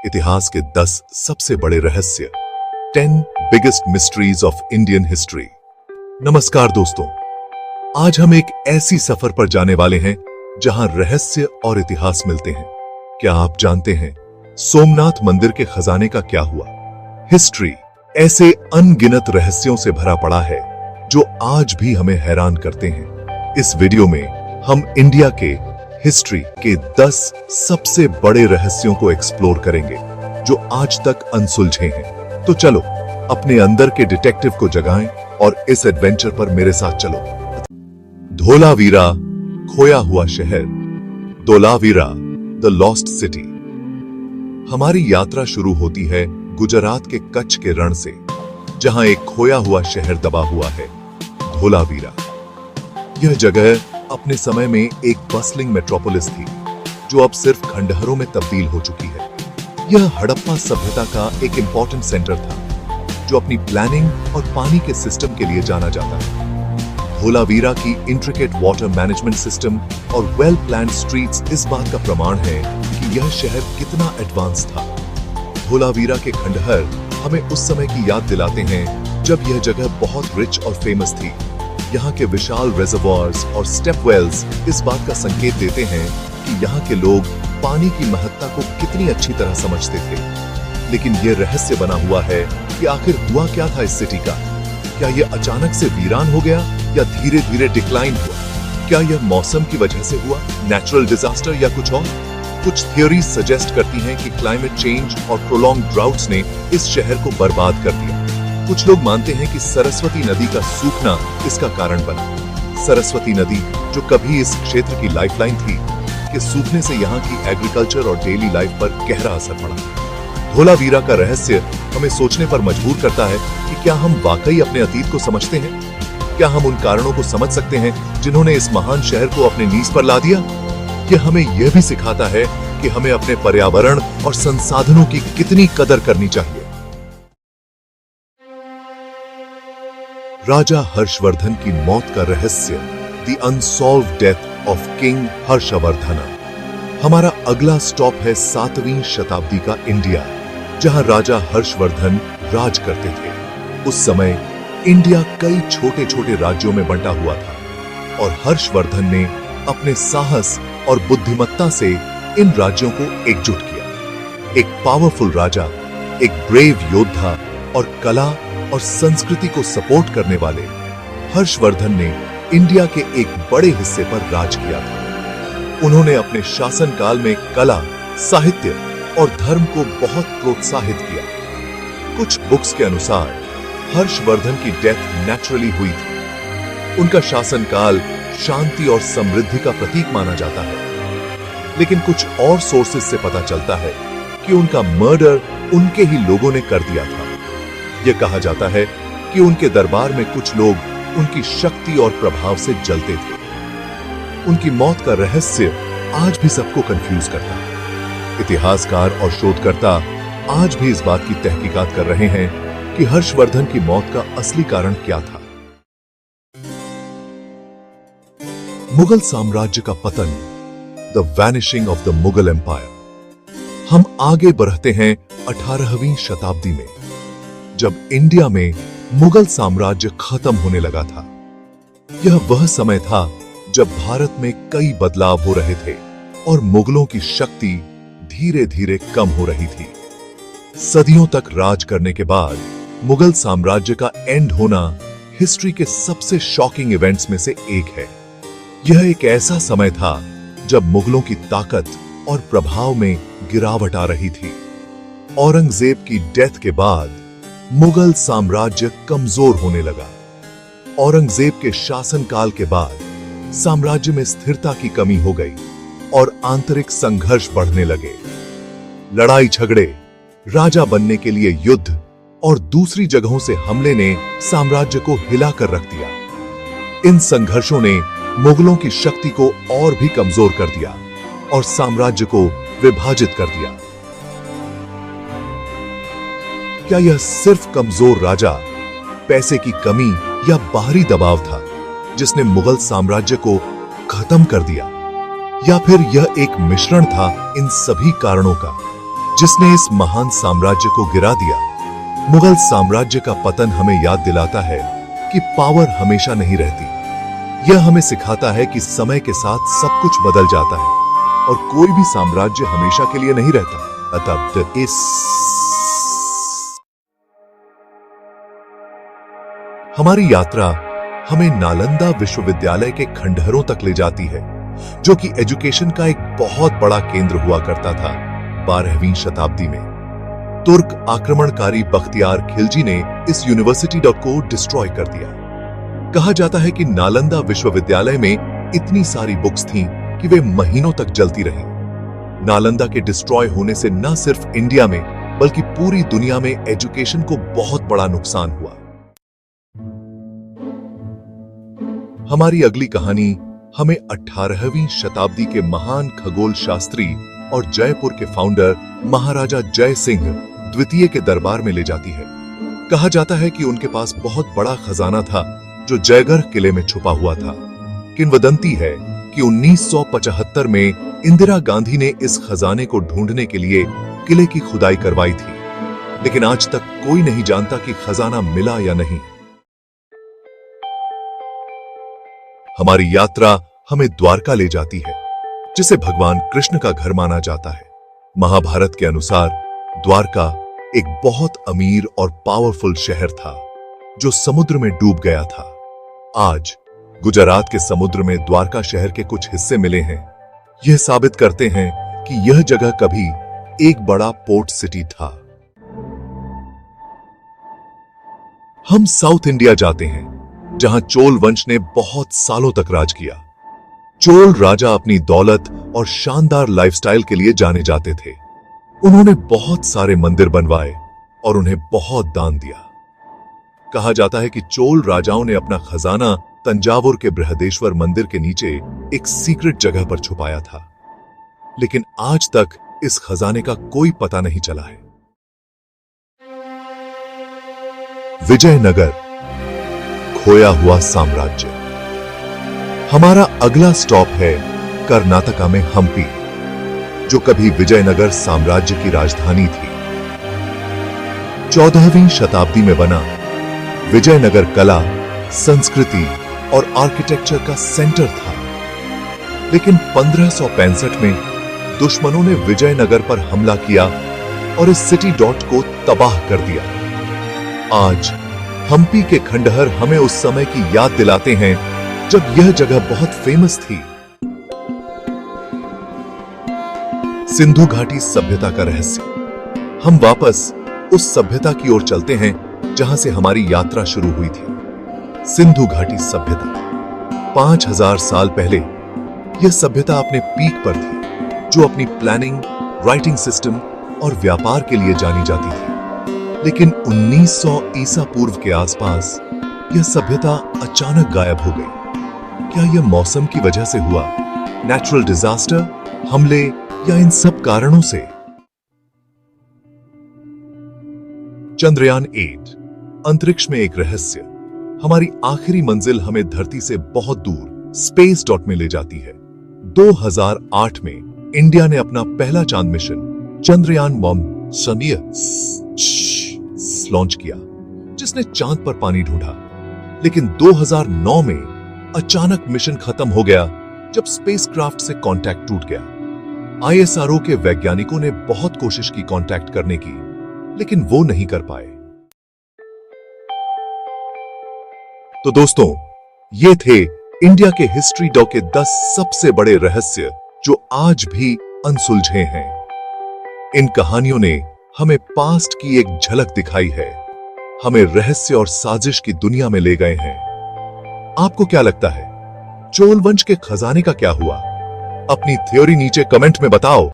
इतिहास के 10 सबसे बड़े रहस्य, 10 biggest mysteries of Indian history. नमस्कार दोस्तों, आज हम एक ऐसी सफर पर जाने वाले हैं जहां रहस्य और इतिहास मिलते हैं। क्या आप जानते हैं सोमनाथ मंदिर के खजाने का क्या हुआ? हिस्ट्री ऐसे अनगिनत रहस्यों से भरा पड़ा है जो आज भी हमें हैरान करते हैं। इस वीडियो में हम इंडिया के हिस्ट्री के 10 सबसे बड़े रहस्यों को एक्सप्लोर करेंगे जो आज तक अनसुलझे हैं। तो चलो अपने अंदर के डिटेक्टिव को जगाएं और इस एडवेंचर पर मेरे साथ चलो। धोलावीरा, खोया हुआ शहर। Dholavira, the lost city. हमारी यात्रा शुरू होती है गुजरात के कच्छ के रण से, जहां एक खोया हुआ शहर दबा हुआ है, धोलावीरा। यह जगह अपने समय में एक बस्लिंग मेट्रोपोलिस थी जो अब सिर्फ खंडहरों में तब्दील हो चुकी है। यह हड़प्पा सभ्यता का एक इंपॉर्टेंट सेंटर था जो अपनी प्लानिंग और पानी के सिस्टम के लिए जाना जाता है। धोलावीरा की इंट्रिकेट वाटर मैनेजमेंट सिस्टम और वेल प्लान्ड स्ट्रीट्स इस बात का प्रमाण है कि यह शहर कितना एडवांस था। धोलावीरा के खंडहर हमें उस समय की याद दिलाते हैं जब यह जगह बहुत रिच और फेमस थी। यहाँ के विशाल रिजर्वॉयर्स और स्टेप वेल्स इस बात का संकेत देते हैं कि यहाँ के लोग पानी की महत्ता को कितनी अच्छी तरह समझते थे। लेकिन यह रहस्य बना हुआ है कि आखिर हुआ क्या था इस सिटी का? क्या यह अचानक से वीरान हो गया या धीरे धीरे डिक्लाइन हुआ? क्या यह मौसम की वजह से हुआ, नेचुरल डिजास्टर या कुछ और? कुछ थियोरीज सजेस्ट करती हैं कि क्लाइमेट चेंज और प्रोलॉन्ग ड्राउट्स ने इस शहर को बर्बाद कर दिया। कुछ लोग मानते हैं कि सरस्वती नदी का सूखना इसका कारण बना। सरस्वती नदी, जो कभी इस क्षेत्र की लाइफलाइन थी, के सूखने से यहाँ की एग्रीकल्चर और डेली लाइफ पर गहरा असर पड़ा। धोलावीरा का रहस्य हमें सोचने पर मजबूर करता है कि क्या हम वाकई अपने अतीत को समझते हैं? क्या हम उन कारणों को समझ सकते हैं जिन्होंने इस महान शहर को अपने नीज पर ला दिया? यह हमें यह भी सिखाता है कि हमें अपने पर्यावरण और संसाधनों की कितनी कदर करनी चाहिए। राजा हर्षवर्धन की मौत का रहस्य, the unsolved death of king Harshvardhan. हमारा अगला स्टॉप है 7वीं शताब्दी का इंडिया, जहां राजा हर्षवर्धन राज करते थे। उस समय इंडिया कई छोटे छोटे राज्यों में बंटा हुआ था और हर्षवर्धन ने अपने साहस और बुद्धिमत्ता से इन राज्यों को एकजुट किया। एक पावरफुल राजा, एक ब्रेव योद्धा और कला और संस्कृति को सपोर्ट करने वाले हर्षवर्धन ने इंडिया के एक बड़े हिस्से पर राज किया था। उन्होंने अपने शासनकाल में कला, साहित्य और धर्म को बहुत प्रोत्साहित किया। कुछ बुक्स के अनुसार हर्षवर्धन की डेथ नेचुरली हुई थी। उनका शासनकाल शांति और समृद्धि का प्रतीक माना जाता है। लेकिन कुछ और सोर्सेस से पता चलता है कि उनका मर्डर उनके ही लोगों ने कर दिया था। यह कहा जाता है कि उनके दरबार में कुछ लोग उनकी शक्ति और प्रभाव से जलते थे। उनकी मौत का रहस्य आज भी सबको कंफ्यूज करता है। इतिहासकार और शोधकर्ता आज भी इस बात की तहकीकात कर रहे हैं कि हर्षवर्धन की मौत का असली कारण क्या था। मुगल साम्राज्य का पतन, the vanishing of the Mughal empire. हम आगे बढ़ते हैं 18वीं शताब्दी में, जब इंडिया में मुगल साम्राज्य खत्म होने लगा था। यह वह समय था जब भारत में कई बदलाव हो रहे थे और मुगलों की शक्ति धीरे धीरे कम हो रही थी। सदियों तक राज करने के बाद मुगल साम्राज्य का एंड होना हिस्ट्री के सबसे शॉकिंग इवेंट्स में से एक है। यह एक ऐसा समय था जब मुगलों की ताकत और प्रभाव में गिरावट आ रही थी। औरंगजेब की डेथ के बाद मुगल साम्राज्य कमजोर होने लगा। औरंगजेब के शासनकाल के बाद साम्राज्य में स्थिरता की कमी हो गई और आंतरिक संघर्ष बढ़ने लगे। लड़ाई झगड़े, राजा बनने के लिए युद्ध और दूसरी जगहों से हमले ने साम्राज्य को हिलाकर रख दिया। इन संघर्षों ने मुगलों की शक्ति को और भी कमजोर कर दिया और साम्राज्य को विभाजित कर दिया। क्या यह सिर्फ कमजोर राजा, पैसे की कमी या बाहरी दबाव था जिसने मुगल साम्राज्य को खत्म कर दिया, या फिर यह एक मिश्रण था इन सभी कारणों का जिसने इस महान साम्राज्य को गिरा दिया। मुगल साम्राज्य का पतन हमें याद दिलाता है कि पावर हमेशा नहीं रहती। यह हमें सिखाता है कि समय के साथ सब कुछ बदल जाता है और कोई भी साम्राज्य हमेशा के लिए नहीं रहता। अतः इस हमारी यात्रा हमें नालंदा विश्वविद्यालय के खंडहरों तक ले जाती है, जो कि एजुकेशन का एक बहुत बड़ा केंद्र हुआ करता था 12वीं शताब्दी में। तुर्क आक्रमणकारी बख्तियार खिलजी ने इस यूनिवर्सिटी को डिस्ट्रॉय कर दिया। कहा जाता है कि नालंदा विश्वविद्यालय में इतनी सारी बुक्स थीं कि वे महीनों तक जलती रहीं। नालंदा के डिस्ट्रॉय होने से न सिर्फ इंडिया में बल्कि पूरी दुनिया में एजुकेशन को बहुत बड़ा नुकसान हुआ। हमारी अगली कहानी हमें 18वीं शताब्दी के महान खगोल शास्त्री और जयपुर के फाउंडर महाराजा जय सिंह द्वितीय के दरबार में ले जाती है। कहा जाता है कि उनके पास बहुत बड़ा खजाना था जो जयगढ़ किले में छुपा हुआ था। किंवदंती है कि 1975 में इंदिरा गांधी ने इस खजाने को ढूंढने के लिए किले की खुदाई करवाई थी, लेकिन आज तक कोई नहीं जानता कि खजाना मिला या नहीं। हमारी यात्रा हमें द्वारका ले जाती है, जिसे भगवान कृष्ण का घर माना जाता है। महाभारत के अनुसार द्वारका एक बहुत अमीर और पावरफुल शहर था जो समुद्र में डूब गया था। आज गुजरात के समुद्र में द्वारका शहर के कुछ हिस्से मिले हैं। यह साबित करते हैं कि यह जगह कभी एक बड़ा पोर्ट सिटी था। हम साउथ इंडिया जाते हैं, जहां चोल वंश ने बहुत सालों तक राज किया। चोल राजा अपनी दौलत और शानदार लाइफस्टाइल के लिए जाने जाते थे। उन्होंने बहुत सारे मंदिर बनवाए और उन्हें बहुत दान दिया। कहा जाता है कि चोल राजाओं ने अपना खजाना तंजावुर के बृहदेश्वर मंदिर के नीचे एक सीक्रेट जगह पर छुपाया था, लेकिन आज तक इस खजाने का कोई पता नहीं चला है। विजयनगर, खोया हुआ साम्राज्य। हमारा अगला स्टॉप है कर्नाटका में हम्पी, जो कभी विजयनगर साम्राज्य की राजधानी थी। 14वीं शताब्दी में बना विजयनगर कला, संस्कृति और आर्किटेक्चर का सेंटर था, लेकिन 1565 में दुश्मनों ने विजयनगर पर हमला किया और इस सिटी को तबाह कर दिया। आज हम्पी के खंडहर हमें उस समय की याद दिलाते हैं जब यह जगह बहुत फेमस थी। सिंधु घाटी सभ्यता का रहस्य। हम वापस उस सभ्यता की ओर चलते हैं जहां से हमारी यात्रा शुरू हुई थी। सिंधु घाटी सभ्यता 5000 साल पहले यह सभ्यता अपने पीक पर थी, जो अपनी प्लानिंग, राइटिंग सिस्टम और व्यापार के लिए जानी जाती थी। लेकिन 1900 ईसा पूर्व के आसपास यह सभ्यता अचानक गायब हो गई। क्या यह मौसम की वजह से हुआ, नेचुरल डिजास्टर, हमले या इन सब कारणों से? चंद्रयान 8 अंतरिक्ष में एक रहस्य। हमारी आखिरी मंजिल हमें धरती से बहुत दूर स्पेस डॉट में ले जाती है। 2008 में इंडिया ने अपना पहला चांद मिशन चंद्रयान लॉन्च किया, जिसने चांद पर पानी ढूंढा। लेकिन 2009 में अचानक मिशन खत्म हो गया जब स्पेसक्राफ्ट से कांटेक्ट टूट गया। ISRO के वैज्ञानिकों ने बहुत कोशिश की कांटेक्ट करने की, लेकिन वो नहीं कर पाए। तो दोस्तों, ये थे इंडिया के हिस्ट्री डॉ के 10 सबसे बड़े रहस्य जो आज भी अनसुलझे हैं। इन कहानियों ने हमें पास्ट की एक झलक दिखाई है, हमें रहस्य और साजिश की दुनिया में ले गए हैं। आपको क्या लगता है, चोल वंश के खजाने का क्या हुआ? अपनी थ्योरी नीचे कमेंट में बताओ।